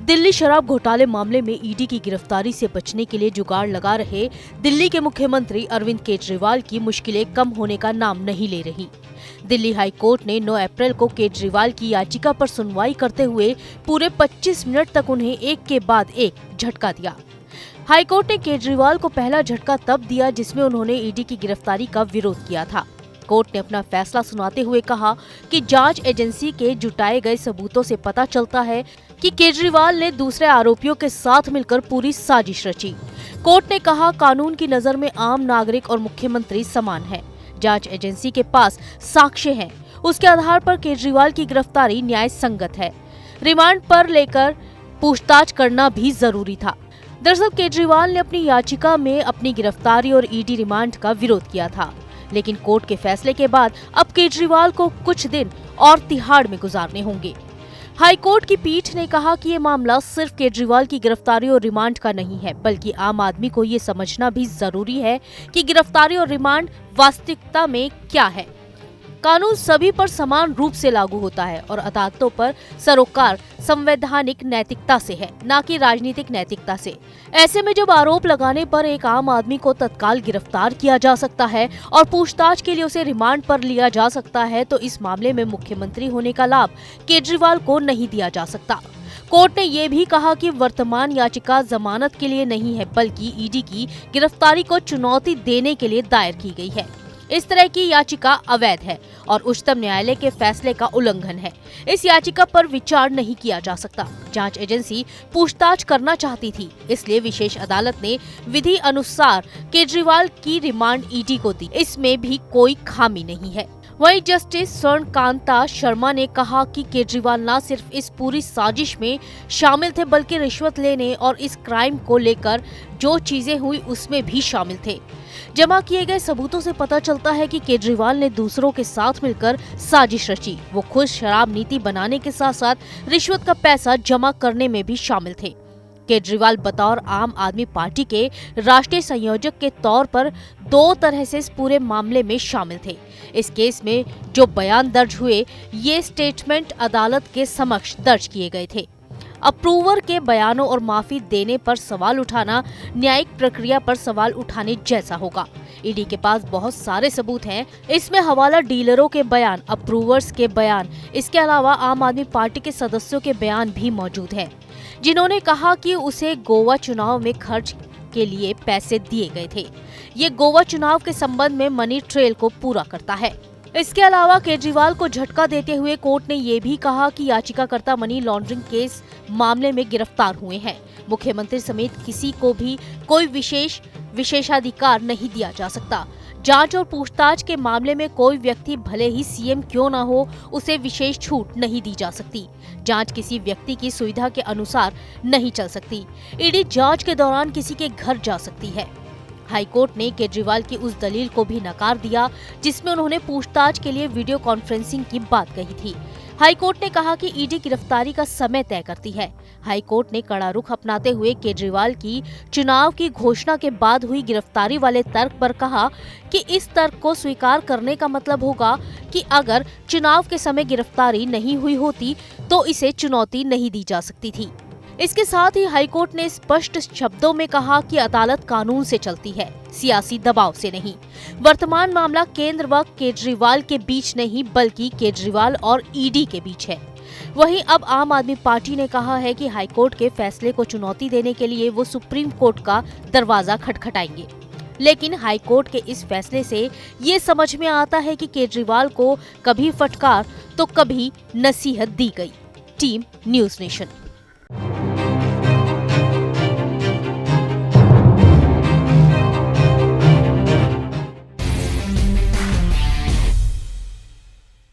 दिल्ली शराब घोटाले मामले में ईडी की गिरफ्तारी से बचने के लिए जुगाड़ लगा रहे दिल्ली के मुख्यमंत्री अरविंद केजरीवाल की मुश्किलें कम होने का नाम नहीं ले रही। दिल्ली हाई कोर्ट ने 9 अप्रैल को केजरीवाल की याचिका पर सुनवाई करते हुए पूरे 25 मिनट तक उन्हें एक के बाद एक झटका दिया। हाई कोर्ट ने केजरीवाल को पहला झटका तब दिया जिसमें उन्होंने ईडी की गिरफ्तारी का विरोध किया था। कोर्ट ने अपना फैसला सुनाते हुए कहा कि जांच एजेंसी के जुटाए गए सबूतों से पता चलता है कि केजरीवाल ने दूसरे आरोपियों के साथ मिलकर पूरी साजिश रची। कोर्ट ने कहा कानून की नजर में आम नागरिक और मुख्यमंत्री समान है। जांच एजेंसी के पास साक्ष्य हैं, उसके आधार पर केजरीवाल की गिरफ्तारी न्याय संगत है। रिमांड पर लेकर पूछताछ करना भी जरूरी था। दरअसल केजरीवाल ने अपनी याचिका में अपनी गिरफ्तारी और ईडी रिमांड का विरोध किया था, लेकिन कोर्ट के फैसले के बाद अब केजरीवाल को कुछ दिन और तिहाड़ में गुजारने होंगे। हाई कोर्ट की पीठ ने कहा कि ये मामला सिर्फ केजरीवाल की गिरफ्तारी और रिमांड का नहीं है, बल्कि आम आदमी को ये समझना भी जरूरी है कि गिरफ्तारी और रिमांड वास्तविकता में क्या है। कानून सभी पर समान रूप से लागू होता है और अदालतों पर सरोकार संवैधानिक नैतिकता से है, न कि राजनीतिक नैतिकता से। ऐसे में जब आरोप लगाने पर एक आम आदमी को तत्काल गिरफ्तार किया जा सकता है और पूछताछ के लिए उसे रिमांड पर लिया जा सकता है, तो इस मामले में मुख्यमंत्री होने का लाभ केजरीवाल को नहीं दिया जा सकता। कोर्ट ने ये भी कहा कि वर्तमान याचिका जमानत के लिए नहीं है, बल्कि ईडी की गिरफ्तारी को चुनौती देने के लिए दायर की गई है। इस तरह की याचिका अवैध है और उच्चतम न्यायालय के फैसले का उल्लंघन है। इस याचिका पर विचार नहीं किया जा सकता। जांच एजेंसी पूछताछ करना चाहती थी, इसलिए विशेष अदालत ने विधि अनुसार केजरीवाल की रिमांड ईडी को दी। इसमें भी कोई खामी नहीं है। वहीं जस्टिस स्वर्णकांता शर्मा ने कहा कि केजरीवाल न सिर्फ इस पूरी साजिश में शामिल थे, बल्कि रिश्वत लेने और इस क्राइम को लेकर जो चीजें हुई उसमें भी शामिल थे। जमा किए गए सबूतों से पता चलता है कि केजरीवाल ने दूसरों के साथ मिलकर साजिश रची। वो खुद शराब नीति बनाने के साथ साथ रिश्वत का पैसा जमा करने में भी शामिल थे। केजरीवाल बतौर आम आदमी पार्टी के राष्ट्रीय संयोजक के तौर पर 2 तरह से इस पूरे मामले में शामिल थे। इस केस में जो बयान दर्ज हुए, ये स्टेटमेंट अदालत के समक्ष दर्ज किए गए थे। अप्रूवर के बयानों और माफी देने पर सवाल उठाना न्यायिक प्रक्रिया पर सवाल उठाने जैसा होगा। ईडी के पास बहुत सारे सबूत हैं। इसमें हवाला डीलरों के बयान, अप्रूवर्स के बयान, इसके अलावा आम आदमी पार्टी के सदस्यों के बयान भी मौजूद हैं, जिन्होंने कहा कि उसे गोवा चुनाव में खर्च के लिए पैसे दिए गए थे। ये गोवा चुनाव के संबंध में मनी ट्रेल को पूरा करता है। इसके अलावा केजरीवाल को झटका देते हुए कोर्ट ने ये भी कहा कि याचिकाकर्ता मनी लॉन्ड्रिंग केस मामले में गिरफ्तार हुए हैं। मुख्यमंत्री समेत किसी को भी कोई विशेषाधिकार नहीं दिया जा सकता। जांच और पूछताछ के मामले में कोई व्यक्ति भले ही सीएम क्यों न हो, उसे विशेष छूट नहीं दी जा सकती। जांच किसी व्यक्ति की सुविधा के अनुसार नहीं चल सकती। ईडी जांच के दौरान किसी के घर जा सकती है। हाई कोर्ट ने केजरीवाल की उस दलील को भी नकार दिया जिसमें उन्होंने पूछताछ के लिए वीडियो कॉन्फ्रेंसिंग की बात कही थी। हाई कोर्ट ने कहा कि ईडी गिरफ्तारी का समय तय करती है। हाई कोर्ट ने कड़ा रुख अपनाते हुए केजरीवाल की चुनाव की घोषणा के बाद हुई गिरफ्तारी वाले तर्क पर कहा कि इस तर्क को स्वीकार करने का मतलब होगा कि अगर चुनाव के समय गिरफ्तारी नहीं हुई होती तो इसे चुनौती नहीं दी जा सकती थी। इसके साथ ही हाईकोर्ट ने स्पष्ट शब्दों में कहा कि अदालत कानून से चलती है, सियासी दबाव से नहीं। वर्तमान मामला केंद्र व केजरीवाल के बीच नहीं, बल्कि केजरीवाल और ईडी के बीच है। वहीं अब आम आदमी पार्टी ने कहा है कि हाईकोर्ट के फैसले को चुनौती देने के लिए वो सुप्रीम कोर्ट का दरवाजा खटखटाएंगे। लेकिन हाईकोर्ट के इस फैसले से ये समझ में आता है कि केजरीवाल को कभी फटकार तो कभी नसीहत दी गई। Team news nation.